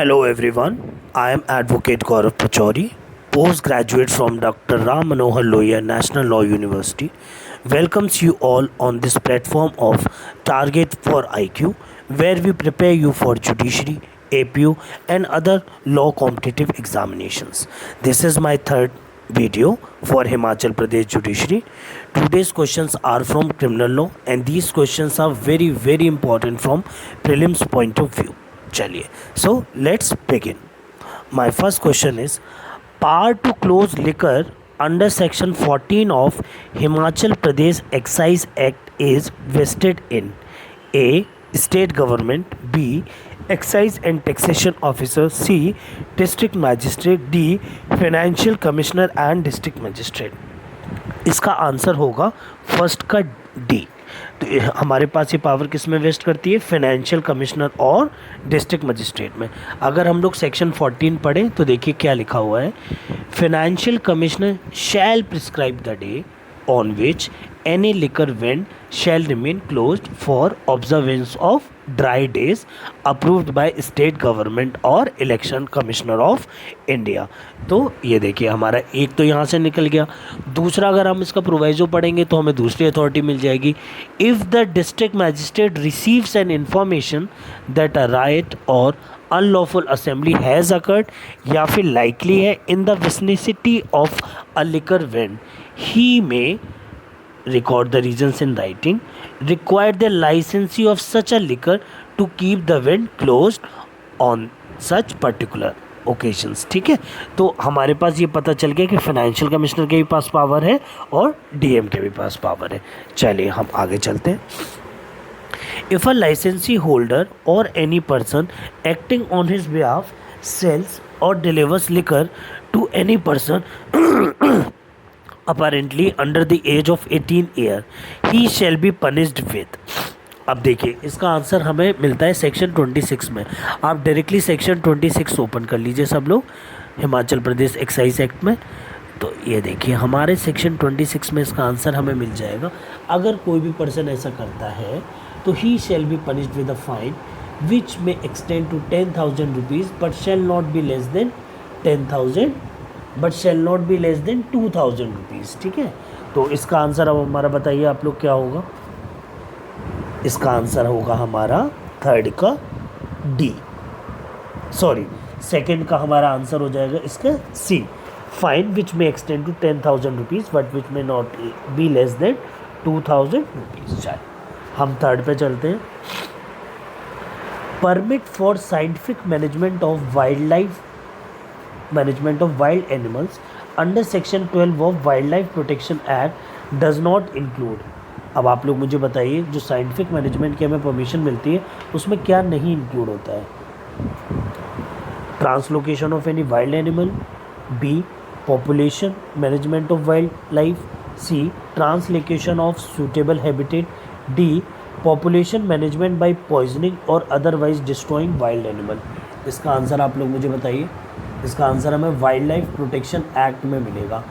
Hello everyone, I am Advocate Gaurav Pachauri, postgraduate from Dr. Ram Manohar Lohia National Law University. Welcomes you all on this platform of Target for IQ, where we prepare you for judiciary, APU, and other law competitive examinations. This is my third video for Himachal Pradesh Judiciary. Today's questions are from criminal law, and these questions are very important from prelims point of view. चलिए, so let's begin. My first question is, power to close liquor under section 14 of Himachal Pradesh Excise Act is vested in A. State government, B. Excise and taxation officer, C. District magistrate, D. Financial commissioner and district magistrate. इसका answer होगा first का D. तो हमारे पास ये power किस में waste करती है? फाइनेंशियल कमिश्नर और डिस्ट्रिक्ट मजिस्ट्रेट में. अगर हम लोग सेक्शन 14 पढ़ें तो देखिए क्या लिखा हुआ है. Financial commissioner shall prescribe the day on which any liquor vend shall remain closed for observance of dry days approved by state government और election commissioner of India. तो ये देखिए हमारा एक तो यहाँ से निकल गया. दूसरा अगर हम इसका प्रोवाइजो पढ़ेंगे तो हमें दूसरी अथॉरिटी मिल जाएगी. If the district magistrate receives an information that a riot और अनलॉफुल असेंबली हैज़ अकर्ड या फिर लाइकली है in the vicinity of a liquor vend, he may record the reasons in writing, require the licensee of such a liquor to keep the vend closed on such particular occasions. ठीक है, तो हमारे पास ये पता चल गया कि फाइनेंशियल कमिश्नर के भी पास पावर है और डीएम के भी पास पावर है. चलिए हम आगे चलते हैं. If a licensee holder or any person acting on his behalf sells or delivers liquor to any person apparently under the age of 18 year, he shall be punished with. अब देखिए इसका आंसर हमें मिलता है सेक्शन 26 में. आप directly section 26 open कर लीजिए सब लोग हिमाचल प्रदेश एक्साइज एक्ट में. तो ये देखिए हमारे सेक्शन 26 में इसका आंसर हमें मिल जाएगा. अगर कोई भी पर्सन ऐसा करता है तो he shall be punished with a fine which may extend to 10,000 rupees but shall not be less than 10,000 but shall not be less than 2,000 rupees. ठीक है, तो इसका आंसर अब हमारा बताइए आप लोग क्या होगा. इसका आंसर होगा हमारा थर्ड का डी. सॉरी, सेकंड का हमारा आंसर हो जाएगा इसका सी. Fine which may extend to 10,000 rupees but which may not be less than 2,000 rupees. चलिए हम थर्ड पे चलते हैं. Permit for scientific management of wild life management of wild animals under section 12 of wild life protection act does not include. अब आप लोग मुझे बताइए जो साइंटिफिक मैनेजमेंट की हमें परमिशन मिलती है उसमें क्या नहीं इंक्लूड होता है. Translocation of any wild animal, B population management of wild life, C translocation of suitable habitat, D population management by poisoning और अदरवाइज डिस्ट्रॉइंग वाइल्ड एनिमल. इसका आंसर आप लोग मुझे बताइए. इसका आंसर हमें वाइल्ड लाइफ प्रोटेक्शन एक्ट में मिलेगा.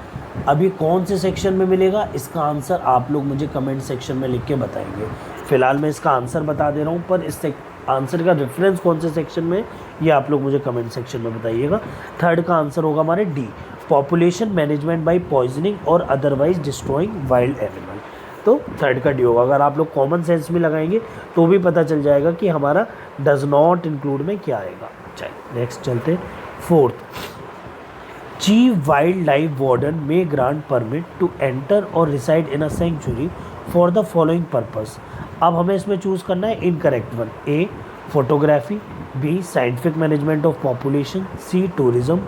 अभी कौन से सेक्शन में मिलेगा इसका आंसर आप लोग मुझे कमेंट सेक्शन में लिख के बताएंगे. फ़िलहाल मैं इसका आंसर बता दे रहा हूँ, पर इस आंसर का रेफरेंस कौन से सेक्शन में ये आप लोग मुझे कमेंट सेक्शन में बताइएगा. थर्ड का आंसर होगा हमारे D population management by poisoning और अदरवाइज डिस्ट्रॉइंग वाइल्ड एनिमल. तो थर्ड का डी होगा. अगर आप लोग कॉमन सेंस में लगाएंगे तो भी पता चल जाएगा कि हमारा डज नॉट इंक्लूड में क्या आएगा. चलिए नेक्स्ट चलते हैं. Fourth, chief wild life warden may grant permit to enter और reside in a sanctuary for the following purpose. अब हमें इसमें चूज़ करना है incorrect one. A photography, B scientific management of population, C tourism,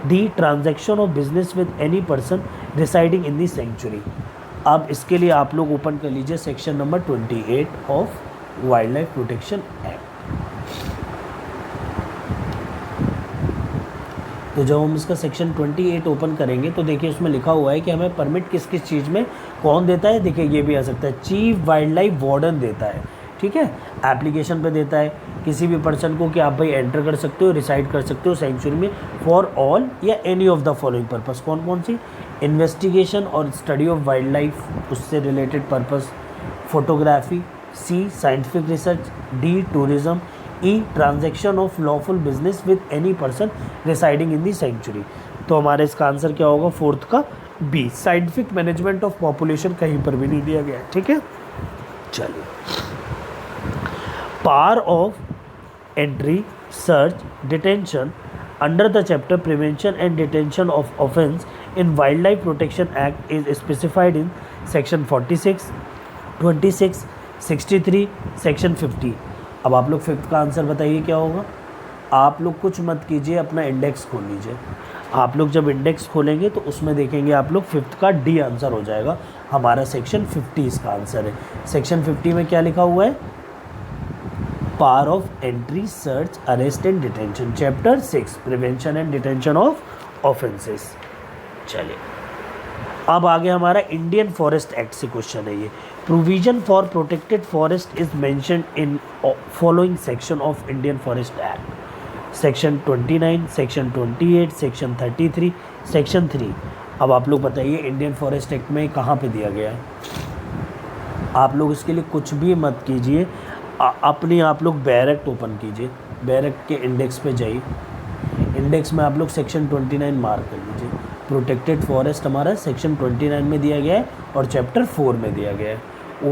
D transaction of business with any person residing in the sanctuary. अब इसके लिए आप लोग ओपन कर लीजिए section number 28 of wild life protection act. तो जब हम इसका सेक्शन 28 ओपन करेंगे तो देखिए उसमें लिखा हुआ है कि हमें परमिट किस किस चीज़ में कौन देता है. देखिए ये भी आ सकता है, चीफ वाइल्ड लाइफ वार्डन देता है. ठीक है, एप्लीकेशन पे देता है किसी भी पर्सन को कि आप भाई एंटर कर सकते हो, रिसाइड कर सकते हो सेंचुरी में फॉर ऑल या any of the following purpose. कौन कौन सी? इन्वेस्टिगेशन और स्टडी ऑफ वाइल्ड लाइफ, उससे related purpose, photography, C scientific research, D tourism, E transaction of lawful business with any person residing in the sanctuary. तो हमारे इसका answer क्या होगा, फोर्थ का B, scientific management of population कहीं पर भी नहीं दिया गया है। ठीक है, चलिए, power of entry, search, detention under the chapter prevention and detention of offence in wildlife protection act is specified in section 46, 26, 63, section 50। अब आप लोग फिफ्थ का आंसर बताइए क्या होगा। आप लोग कुछ मत कीजिए, अपना इंडेक्स खोल लीजिए। आप लोग जब इंडेक्स खोलेंगे तो उसमें देखेंगे आप लोग फिफ्थ का डी आंसर हो जाएगा। हमारा सेक्शन 50 इसका आंसर है। सेक्शन 50 में क्या लिखा हुआ है, power of entry, search, arrest and detention, chapter 6 prevention and detention of offences. चलिए, अब आगे हमारा इंडियन फॉरेस्ट एक्ट से क्वेश्चन है ये। Provision for protected forest is mentioned in following section of Indian forest act, section 29, section 28, section 33, section 3। अब आप लोग बताइए इंडियन फॉरेस्ट एक्ट में कहाँ पे दिया गया है। आप लोग इसके लिए कुछ भी मत कीजिए, अपने आप लोग बैरेक्ट ओपन कीजिए, बैरेक्ट के इंडेक्स पे जाइए, इंडेक्स में आप लोग सेक्शन 29 मार्क कर लीजिए। प्रोटेक्टेड फॉरेस्ट हमारा सेक्शन 29 में दिया गया है और चैप्टर 4 में दिया गया है।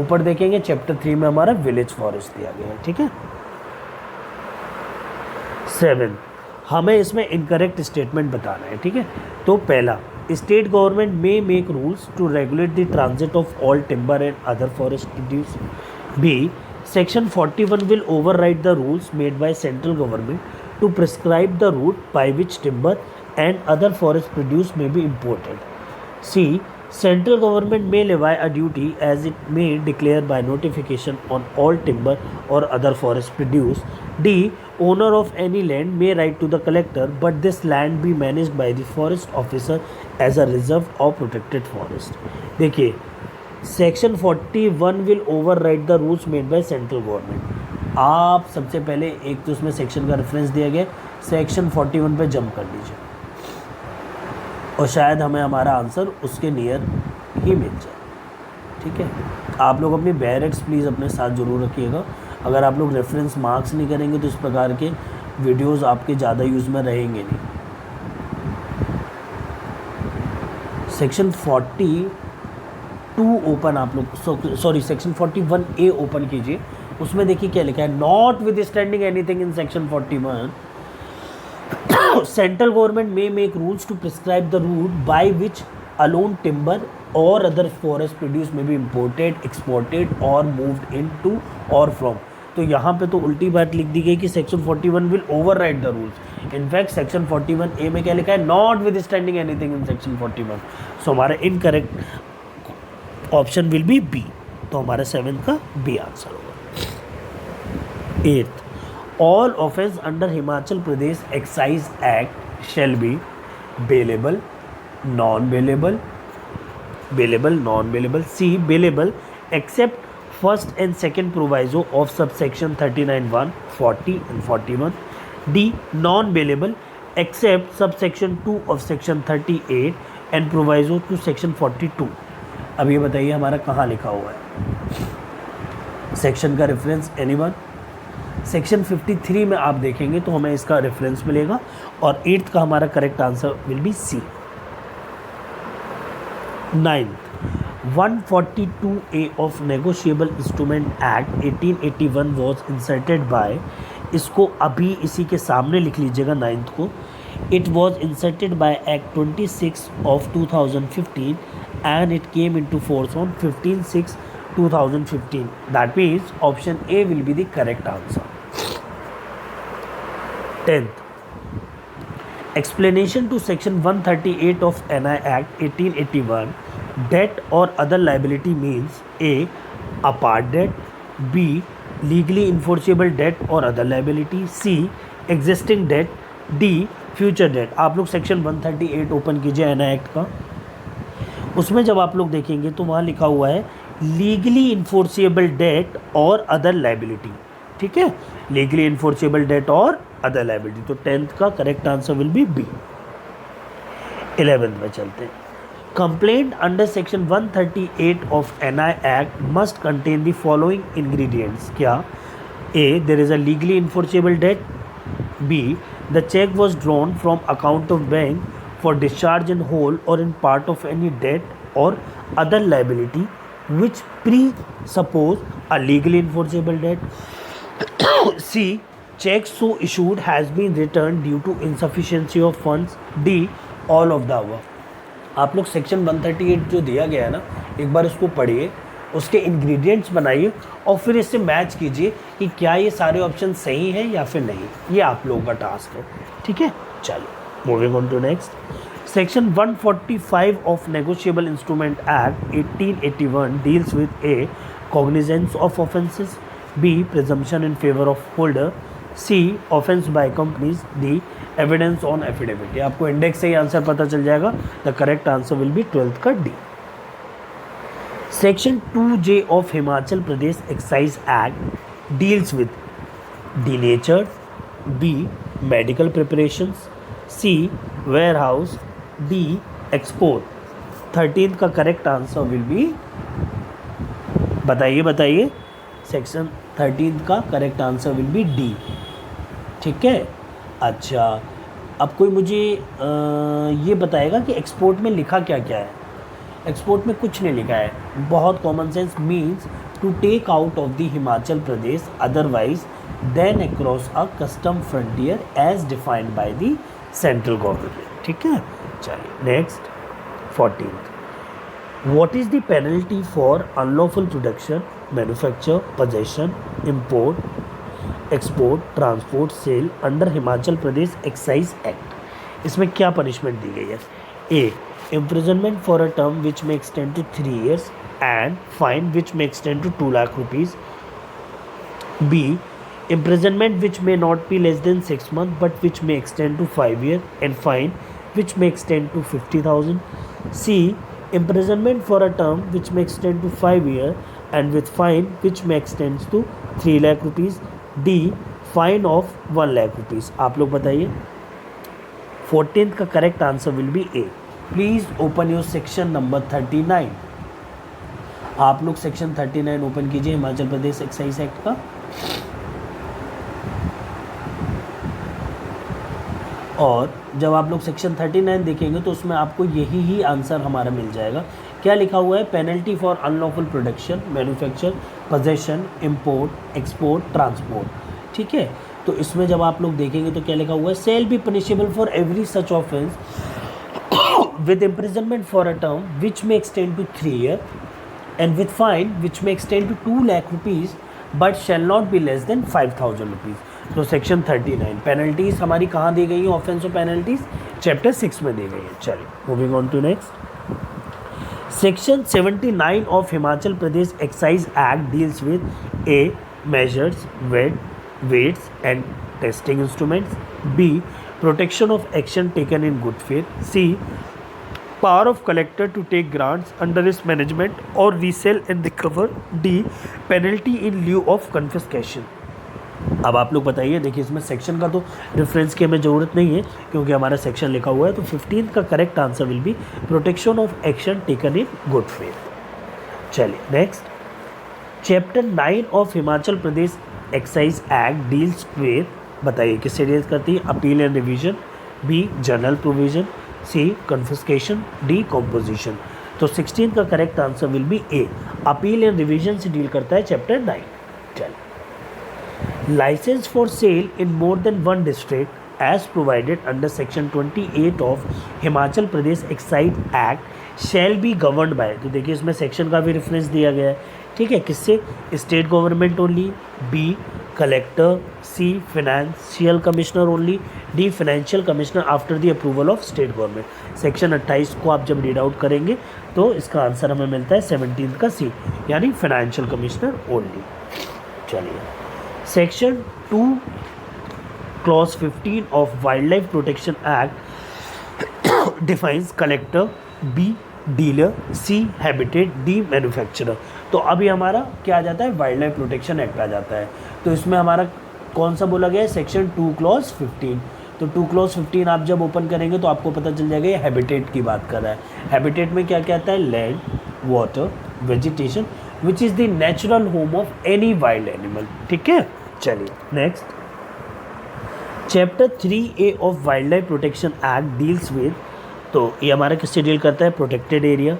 ऊपर देखेंगे चैप्टर 3 में हमारा विलेज फॉरेस्ट दिया गया है। ठीक है, 7 हमें इसमें इनकरेक्ट स्टेटमेंट बताना है। ठीक है, तो पहला, state government may make rules to regulate the transit of all timber and other forest produce. B, Section 41 will override the rules made by central government to prescribe the route by which timber and other forest produce may be imported. C, central government may levy a duty as it may declare by notification on all timber or other forest produce. D, owner of any land may write to the collector, but this land be managed by the forest officer as a reserve or protected forest. देखिए, section 41 will override the rules made by central government. आप सबसे पहले एक तो उसमें section का reference दिया गया, सेक्शन 41 पे जंप कर लीजिए और शायद हमें हमारा आंसर उसके नियर ही मिल जाए। ठीक है, आप लोग अपनी बैरेक्स प्लीज़ अपने साथ ज़रूर रखिएगा। अगर आप लोग रेफरेंस मार्क्स नहीं करेंगे तो इस प्रकार के वीडियोस आपके ज़्यादा यूज़ में रहेंगे नहीं। सेक्शन 42 ओपन आप लोग सॉरी सेक्शन 41A ओपन कीजिए, उसमें देखिए क्या लिखा है, notwithstanding anything in section 41 central government may make rules to prescribe the route by which alone timber और other forest produce may be imported, exported और मूव्ड इन टू और from. तो यहाँ पे तो उल्टी बात लिख दी गई कि section 41 will override the rules. In fact section 41A में क्या लिखा है, notwithstanding anything in section 41। So हमारा incorrect option will be B, तो हमारा 7 का बी आंसर होगा। 8th, all offence under Himachal Pradesh excise act shall be bailable, non bailable, bailable, non bailable. C, bailable except first and second proviso of sub section 39(1), 40 and 41। D, non bailable except sub section 2 of section 38 and proviso to section 42। अब ये बताइए हमारा कहाँ लिखा हुआ है, section का reference anyone. Section 53 में आप देखेंगे तो हमें इसका रेफरेंस मिलेगा और 8th का हमारा correct answer will be C. 9th, 142A of negotiable instrument act 1881 was inserted by, इसको अभी इसी के सामने लिख लीजिएगा 9th को। It was inserted by act 26 of 2015 and it came into force on 15/6/2015. That means option A will be the correct answer. 10th, explanation to section 138 of NI Act 1881, debt or other liability means A, apart debt, B, legally enforceable debt or other liability, C, existing debt, D, future debt। आप लोग section 138 open कीजिए NI Act का, उसमें जब आप लोग देखेंगे तो वहाँ लिखा हुआ है लीगली इन्फोर्सेबल डेट और अदर लाइबिलिटी। ठीक है, लीगली इन्फोर्सेबल डेट और अदर लाइबिलिटी, तो 10th का correct answer will be B. 11th में चलते हैं, complaint under section 138 of NI act must contain the following ingredients. क्या? A. There is a legally enforceable debt. B. The check was drawn from account of bank for discharge in whole or in part of any debt or other liability which presuppose a legally enforceable debt. C. Check so issued has been returned due to insufficiency of funds. D. All of the above. आप लोग section 138 जो दिया गया है ना, एक बार उसको पढ़िए, उसके इंग्रेडिएंट्स बनाइए और फिर इससे मैच कीजिए कि क्या ये सारे ऑप्शन सही हैं या फिर नहीं. ये आप लोगों का टास्क है. ठीक है, चलो moving on to next. Section 145 of negotiable instrument act 1881 deals with A cognizance of offences. B presumption in favour of holder. C offence by companies. D evidence on affidavit. आपको इंडेक्स से ही answer पता चल जाएगा. The correct answer will be 12th का D. Section 2J of Himachal Pradesh excise act deals with denatured. B medical preparations. C warehouse. D export. 13th का correct answer will B, बताइए. Section 13th का correct answer will B D. ठीक है, अच्छा अब कोई मुझे ये बताएगा कि एक्सपोर्ट में लिखा क्या क्या है. एक्सपोर्ट में कुछ नहीं लिखा है. बहुत common sense. Means to take out of the Himachal Pradesh otherwise than across a custom frontier as defined by the central government. ठीक है, चलिए next 14th. What is the penalty for unlawful production, manufacture, possession, import, export, transport, sale under Himachal Pradesh excise act. इसमें क्या punishment दी गई है? A. Imprisonment for a term which may extend to 3 years and fine which may extend to 2 lakh rupees. B. Imprisonment which may not be less than 6 months but which may extend to 5 years and fine which may extend to 50,000. C. Imprisonment for a term which may extend to 5 years and with fine which may extend to 3 lakh rupees. D. Fine of 1 lakh rupees. आप लोग बताइए. 14th का correct answer will be A. Please open your section number 39. आप लोग section 39 open कीजिए Himachal Pradesh excise act का. और जब आप लोग सेक्शन 39 देखेंगे तो उसमें आपको यही ही आंसर हमारा मिल जाएगा. क्या लिखा हुआ है? Penalty for unlawful production, manufacture, possession, import, export, transport. ठीक है, तो इसमें जब आप लोग देखेंगे तो क्या लिखा हुआ है? Shall be punishable for every such offence with imprisonment for a term which may extend to 3 years and with fine which may extend to 2 lakh rupees but shall not be less than 5,000 rupees. तो section 39 penalties हमारी कहाँ दी गई है? Offence और penalties chapter 6 में दी गई है. चलिए moving on to next. Section 79 of Himachal Pradesh excise act deals with A measures, weights and testing instruments. B protection of action taken in good faith. C power of collector to take grants under his management or resell and recover. D penalty in lieu of confiscation. अब आप लोग बताइए. देखिए इसमें section का तो reference की हमें ज़रूरत नहीं है क्योंकि हमारा सेक्शन लिखा हुआ है. तो 15th का correct answer will be protection of action taken in good faith. चलिए next. Chapter 9 of Himachal Pradesh excise act deals with, बताइए किससे डील्स करती है? Appeal and revision. B general provision. C confiscation. D composition. तो 16th का correct answer will be A. Appeal and revision से deal करता है चैप्टर 9. चलिए. Licence for sale in more than one district as provided under section 28 of Himachal Pradesh excise act shall be governed bye. तो देखिए इसमें section का भी रेफरेंस दिया गया है. ठीक है, किससे? State government only. B collector. C financial commissioner only. D financial commissioner after the approval of state government. Section 28 को आप जब रीड आउट करेंगे तो इसका आंसर हमें मिलता है 17th का सी, यानी फाइनेंशियल कमिश्नर ओनली. चलिए. Section 2 clause 15 of wild life protection act defines collector. B dealer. C habitat. D manufacturer. तो अभी हमारा क्या आ जाता है? वाइल्ड लाइफ प्रोटेक्शन एक्ट आ जाता है. तो इसमें हमारा कौन सा बोला गया है? Section 2 clause 15. तो 2 क्लॉज 15 आप जब ओपन करेंगे तो आपको पता चल जाएगा ये हैबिटेट की बात कर रहा है. हैबिटेट में क्या क्या आता है? Land, water, vegetation which is the natural home of any wild animal. ठीक है, चलिए next, chapter 3A of wild life protection act deals with, तो ये हमारा किससे डील करता है? Protected area,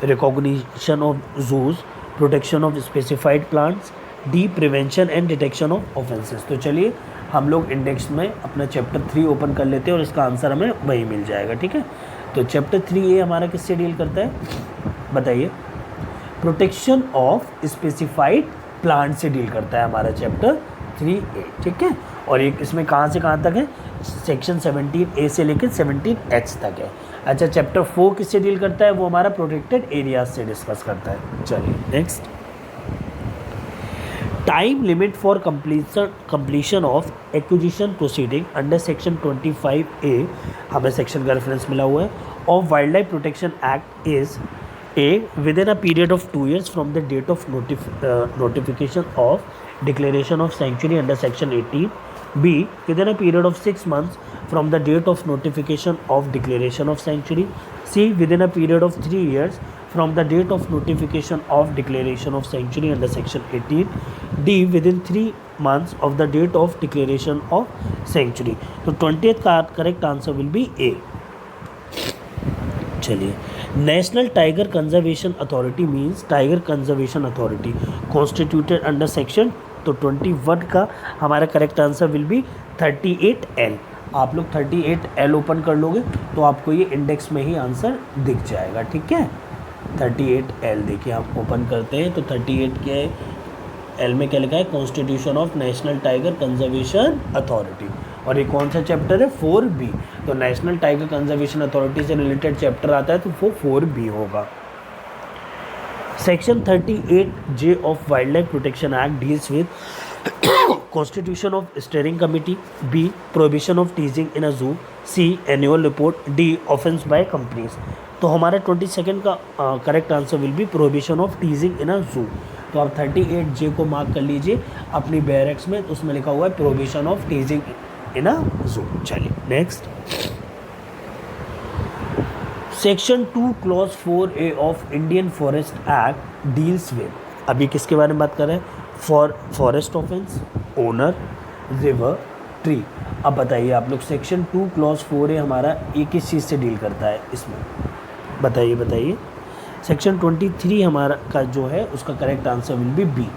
recognition of zoos, protection of specified plants, D prevention and detection of offences. तो चलिए हम लोग इंडेक्स में अपना चैप्टर 3 ओपन कर लेते हैं और इसका आंसर हमें वही मिल जाएगा, ठीक है। तो चैप्टर 3A हमारा किससे डील करता है बताइए? प्रोटेक्शन ऑफ स्पेसिफाइड प्लांट से डील करता है हमारा चैप्टर 3A, ठीक है। और एक इसमें कहाँ से कहाँ तक है? सेक्शन 17A से लेकर 17H तक है। अच्छा, चैप्टर 4 किससे डील करता है? वो हमारा प्रोटेक्टेड एरियाज से डिस्कस करता है। चलिए next, time limit for completion of acquisition proceeding under section 25A, हमें सेक्शन का रेफरेंस मिला हुआ है, of wild life protection act is A, within a period of 2 years from the date of notification of declaration of sanctuary under section 18. B, within a period of 6 months from the date of notification of declaration of sanctuary. C, within a period of 3 years from the date of notification of declaration of sanctuary under section 18. D, within 3 months of the date of declaration of sanctuary. So 20th का correct answer will be A. चलिए, national tiger conservation authority means tiger conservation authority constituted under section, तो 21 का हमारा correct answer will B 38L। आप लोग 38L open कर लोगे तो आपको ये इंडेक्स में ही आंसर दिख जाएगा, ठीक है। 38L देखिए आप ओपन करते हैं तो 38 के एल में क्या लिखा है? Constitution of national tiger conservation authority. और ये कौन सा चैप्टर है? 4B। तो नेशनल टाइगर कंजर्वेशन अथॉरिटी से रिलेटेड चैप्टर आता है तो वो 4B होगा। Section 38J of wild life protection act deals with constitution of steering committee, B prohibition of teasing in a zoo, C annual report, D offence by companies. तो हमारा 22 का correct answer will be prohibition of teasing in a जू। तो आप 38J को mark कर लीजिए अपनी बैरक्स में, तो उसमें लिखा हुआ है prohibition of teasing in a जू। चलिए next, section 2 clause 4A of Indian forest act deals with, अभी किसके बारे में बात कर रहे हैं? Forest offence, owner, river, tree. अब बताइए आप लोग, सेक्शन 2 क्लॉज 4A हमारा ये किस चीज़ से डील करता है इसमें? बताइए। सेक्शन 23 हमारा का जो है उसका correct answer will be B.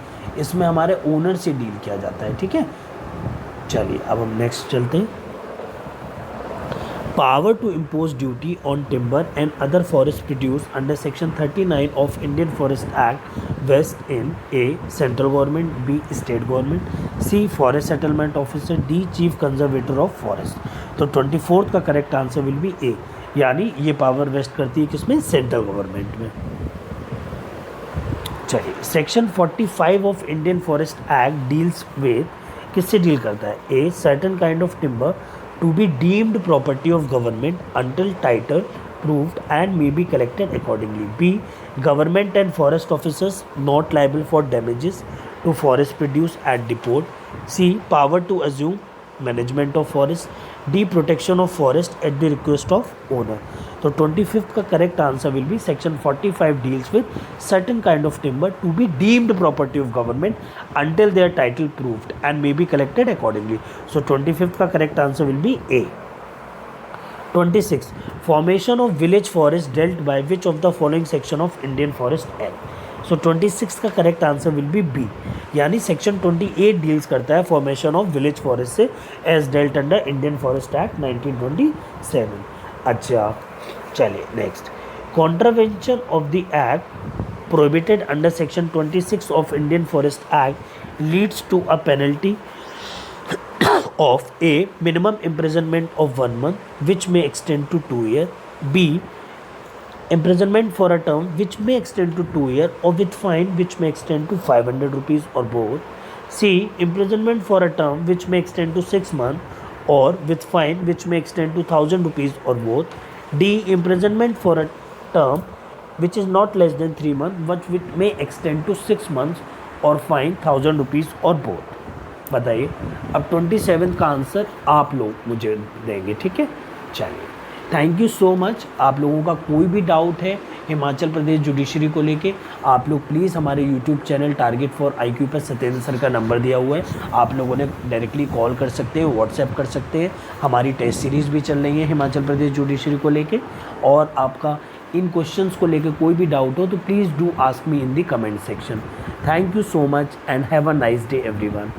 इसमें हमारे ओनर से डील किया जाता है, ठीक है। चलिए अब हम नेक्स्ट चलते हैं। Power to impose duty on timber and other forest produce under section 39 of Indian forest act vest in A central government, B state government, C forest settlement officer, D chief conservator of forest. तो 24 का correct answer will be A, यानी ये power waste करती है किसमें? Central government में। चलिए, section 45 of Indian forest act deals with, किससे डील करता है? A certain kind of timber to be deemed property of government until title proved and may be collected accordingly. B, government and forest officers not liable for damages to forest produce at depot. C, power to assume management of forest. D, protection of forest at the request of owner. So 25th का correct answer will be section 45 deals with certain kind of timber to be deemed property of government until their title proved and may be collected accordingly. So 25th का correct answer will be A. 26. Formation of village forest dealt by which of the following section of Indian Forest Act? So 26 का correct answer will be B, यानी section 28 deals करता है formation of village forest से as dealt under Indian forest act 1927। अच्छा चलिए नेक्स्ट, contravention of the act prohibited under section 26 of Indian forest act leads to a penalty of A, minimum imprisonment of 1 month which may extend to 2 years, B, imprisonment for a term which may extend to 2 years or with fine which may extend to 500 rupees or both, C, imprisonment for a term which may extend to 6 months or with fine which may extend to 1000 rupees or both, D, imprisonment for a term which is not less than 3 months but which may extend to 6 months or fine 1000 rupees or both। बताइए अब 27 का answer आप लोग मुझे देंगे, ठीक है। चलिए थैंक यू सो मच। आप लोगों का कोई भी डाउट है हिमाचल प्रदेश जुडिशरी को लेके, आप लोग प्लीज़ हमारे YouTube channel target for IQ पर सत्येंद्र सर का नंबर दिया हुआ है, आप लोगों ने डायरेक्टली कॉल कर सकते हैं, व्हाट्सएप कर सकते हैं। हमारी टेस्ट सीरीज़ भी चल रही है हिमाचल प्रदेश जुडिशरी को लेके, और आपका इन क्वेश्चंस को लेके कोई भी डाउट हो तो please do ask me in the comment section. Thank you so much and have a nice day everyone.